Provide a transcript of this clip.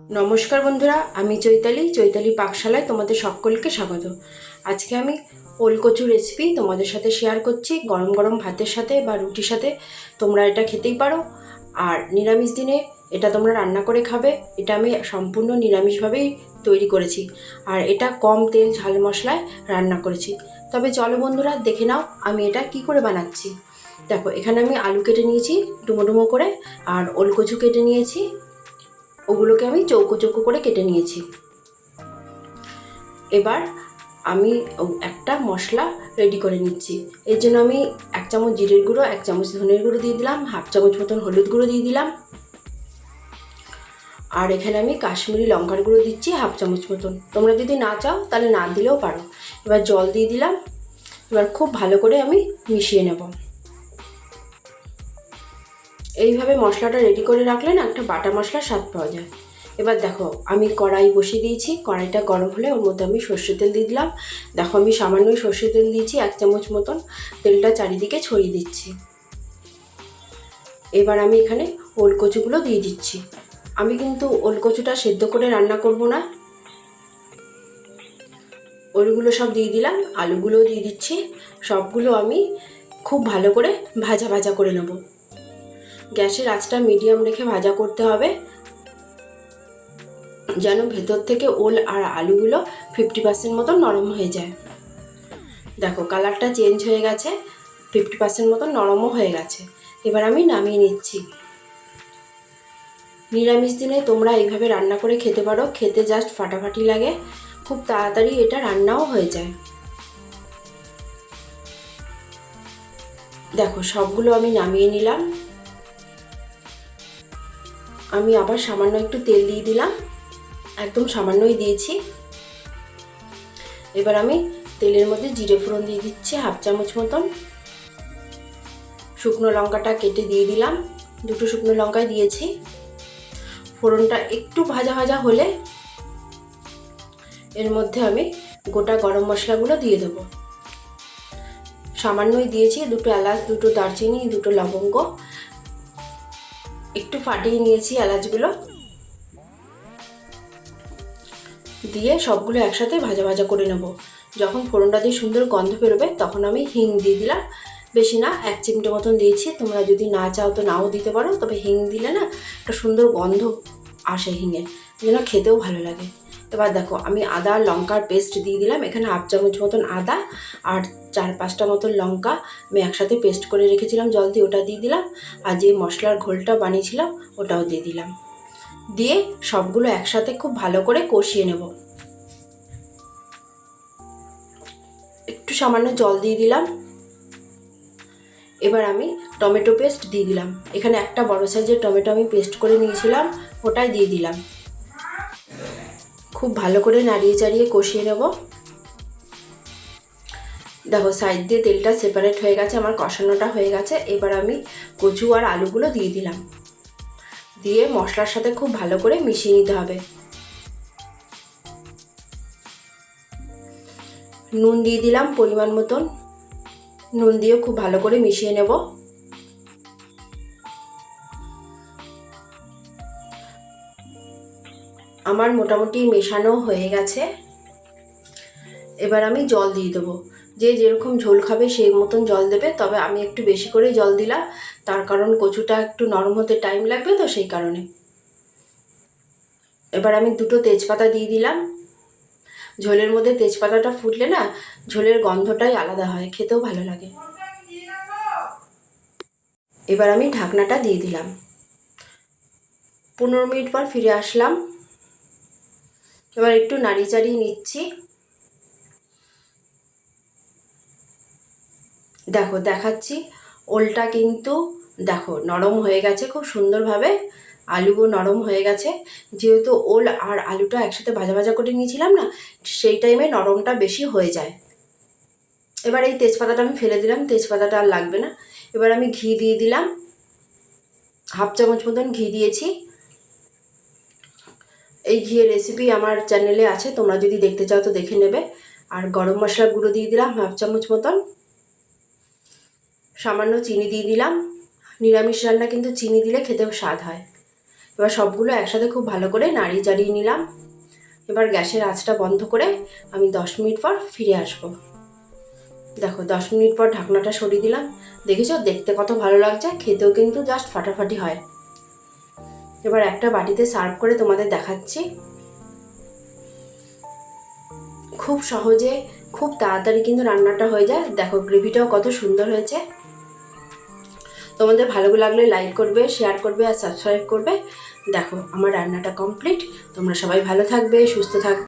নমস্কার বন্ধুরা, আমি চৈতালি পাকশালায় তোমাদের সকলকে স্বাগত। আজকে আমি ওলকচু রেসিপি তোমাদের সাথে শেয়ার করছি। গরম গরম ভাতের সাথে বা রুটির সাথে তোমরা এটা খেতেই পারো। আর নিরামিষ দিনে এটা তোমরা রান্না করে খাবে। এটা আমি সম্পূর্ণ নিরামিষভাবেই তৈরি করেছি, আর এটা কম তেল ঝাল মশলায় রান্না করেছি। তবে চলো বন্ধুরা, দেখে নাও আমি এটা কি করে বানাচ্ছি। দেখো, এখানে আমি আলু কেটে নিয়েছি ডুমো ডুমো করে, আর ওলকচু কেটে নিয়েছি। ওগুলোকে আমি চৌকো চৌকো করে কেটে নিয়েছি। এবার আমি একটা মশলা রেডি করে নিচ্ছি। এর জন্য আমি 1 চামচ জিরের গুঁড়ো, 1 চামচ ধনের গুঁড়ো দিয়ে দিলাম, 1/2 চামচ মতন হলুদ গুঁড়ো দিয়ে দিলাম, আর এখানে আমি কাশ্মীরি লঙ্কার গুঁড়ো দিচ্ছি 1/2 চামচ মতন। তোমরা যদি না চাও তাহলে না দিলেও পারো। এবার জল দিয়ে দিলাম। এবার খুব ভালো করে আমি মিশিয়ে নেব। এইভাবে মশলাটা রেডি করে রাখলে না একটা বাটা মশলার স্বাদ পাওয়া যায়। এবার দেখো, আমি কড়াই বসিয়ে দিয়েছি। কড়াইটা গরম হলে ওর মধ্যে আমি সর্ষের তেল দিয়ে দিলাম। দেখো, আমি সামান্যই সর্ষের তেল দিয়েছি, 1 চামচ মতন। তেলটা চারিদিকে ছড়িয়ে দিচ্ছি। এবার আমি এখানে ওলকচুগুলো দিয়ে দিচ্ছি। আমি কিন্তু ওলকচুটা সেদ্ধ করে রান্না করব না। ওলগুলো সব দিয়ে দিলাম, আলুগুলোও দিয়ে দিচ্ছি। সবগুলো আমি খুব ভালো করে ভাজা ভাজা করে নেব। গ্যাসের আঁচটা মিডিয়াম রেখে ভাজা করতে হবে, যেন ভেতর থেকে ওল আর আলুগুলো 50% মতো নরম হয়ে যায়। দেখো, কালারটা চেঞ্জ হয়ে গেছে, 50% মতো নরমও হয়ে গেছে। এবার আমি নামিয়ে নিচ্ছি। নিরামিষ দিনে তোমরা এইভাবে রান্না করে খেতে পারো। খেতে জাস্ট ফাটাফাটি লাগে, খুব তাড়াতাড়ি এটা রান্নাও হয়ে যায়। দেখো, সবগুলো আমি নামিয়ে নিলাম। আমি আবার সামান্য একটু তেল দিয়ে দিলাম, একদম সামান্যই দিয়েছি। এবার আমি তেলের মধ্যে জিরে ফোড়ন দিয়ে দিচ্ছি 1/2 চামচ মতন। শুকনো লঙ্কাটা কেটে দিয়ে দিলাম, 2টো শুকনো লঙ্কাই দিয়েছি। ফোড়নটা একটু ভাজা ভাজা হলে এর মধ্যে আমি গোটা গরম মশলাগুলো দিয়ে দেবো। সামান্যই দিয়েছি, 2টো এলাচ, 2টো দারচিনি, 2টো লবঙ্গ। একটু ফাটিয়ে নিয়েছি এলাচগুলো, দিয়ে সবগুলো একসাথে ভাজা ভাজা করে নেব। যখন ফোড়নটা দিয়ে সুন্দর গন্ধ বেরোবে তখন আমি হিং দিয়ে দিলাম। বেশি না, 1 চিমটে মতন দিয়েছি। তোমরা যদি না চাও তো নাও দিতে পারো, তবে হিং দিলে না একটা সুন্দর গন্ধ আসে হিঙের, যেন খেতেও ভালো লাগে। এবার দেখো, আমি আদা লঙ্কার পেস্ট দিয়ে দিলাম। এখানে 1/2 চামচ মতন আদা আর 4-5টা মতন লঙ্কা আমি একসাথে পেস্ট করে রেখেছিলাম জল দিয়ে, ওটা দিয়ে দিলাম। আর যে মশলার ঘোলটা বানিয়েছিলাম ওটাও দিয়ে দিলাম। দিয়ে সবগুলো একসাথে খুব ভালো করে কষিয়ে নেব। একটু সামান্য জল দিয়ে দিলাম। এবার আমি টমেটো পেস্ট দিয়ে দিলাম। এখানে একটা বড় সাইজের টমেটো আমি পেস্ট করে নিয়েছিলাম, ওটাই দিয়ে দিলাম। খুব ভালো করে নাড়িয়ে চাড়িয়ে কষিয়ে নেব। দেখো, সাইড দিয়ে তেলটা সেপারেট হয়ে গেছে, আমার কষানোটা হয়ে গেছে। এবার আমি কচু আর আলুগুলো দিয়ে দিলাম। দিয়ে মশলার সাথে খুব ভালো করে মিশিয়ে নিতে হবে। নুন দিয়ে দিলাম পরিমাণ মতন। নুন দিয়ে খুব ভালো করে মিশিয়ে নেব। আমার মোটামুটি মেশানো হয়ে গেছে। এবার আমি জল দিয়ে দেবো। যে যেরকম ঝোল খাবে সেই মতন জল দেবে, তবে আমি একটু বেশি করে জল দিলাম, তার কারণ কচুটা একটু নরম হতে টাইম লাগবে, তো সেই কারণে। এবার আমি 2টো তেজপাতা দিয়ে দিলাম। ঝোলের মধ্যে তেজপাতাটা ফুটলে না ঝোলের গন্ধটাই আলাদা হয়, খেতেও ভালো লাগে। এবার আমি ঢাকনাটা দিয়ে দিলাম। 15 মিনিট পর ফিরে আসলাম। এবার একটু নাড়িয়ে চাড়িয়ে নিচ্ছি। দেখো, দেখাচ্ছি, ওলটা কিন্তু দেখো নরম হয়ে গেছে খুব সুন্দরভাবে। আলুও নরম হয়ে গেছে, যেহেতু ওল আর আলুটা একসাথে ভাজা ভাজা করে নিয়েছিলাম না, সেই টাইমে নরমটা বেশি হয়ে যায়। এবার এই তেজপাতাটা আমি ফেলে দিলাম, তেজপাতাটা আর লাগবে না। এবার আমি ঘি দিয়ে দিলাম, 1/2 চামচ মতন ঘি দিয়েছি। এই ঘিয়ের রেসিপি আমার চ্যানেলে আছে, তোমরা যদি দেখতে চাও তো দেখে নেবে। আর গরম মশলার গুঁড়ো দিয়ে দিলাম 1/2 চামচ মতন। সামান্য চিনি দিয়ে দিলাম। নিরামিষ রান্না কিন্তু চিনি দিলে খেতেও স্বাদ হয়। এবার সবগুলো একসাথে খুব ভালো করে নাড়িয়ে চাড়িয়ে নিলাম। এবার গ্যাসের আঁচটা বন্ধ করে আমি 10 মিনিট পর ফিরে আসবো। দেখো 10 মিনিট পর ঢাকনাটা সরিয়ে দিলাম। দেখেছো দেখতে কত ভালো লাগছে, খেতেও কিন্তু জাস্ট ফাটাফাটি হয়। এবার একটা বাটিতে সার্ভ করে তোমাদের দেখাচ্ছি। খুব সহজে খুব তাড়াতাড়ি কিন্তু রান্নাটা হয়ে যায়। দেখো গ্রেভিটাও কত সুন্দর হয়েছে। তোমাদের ভালো লাগলে লাইক করবে, শেয়ার করবে আর সাবস্ক্রাইব করবে। দেখো আমার রান্নাটা কমপ্লিট। তোমরা সবাই ভালো থাকবে, সুস্থ থাকবে।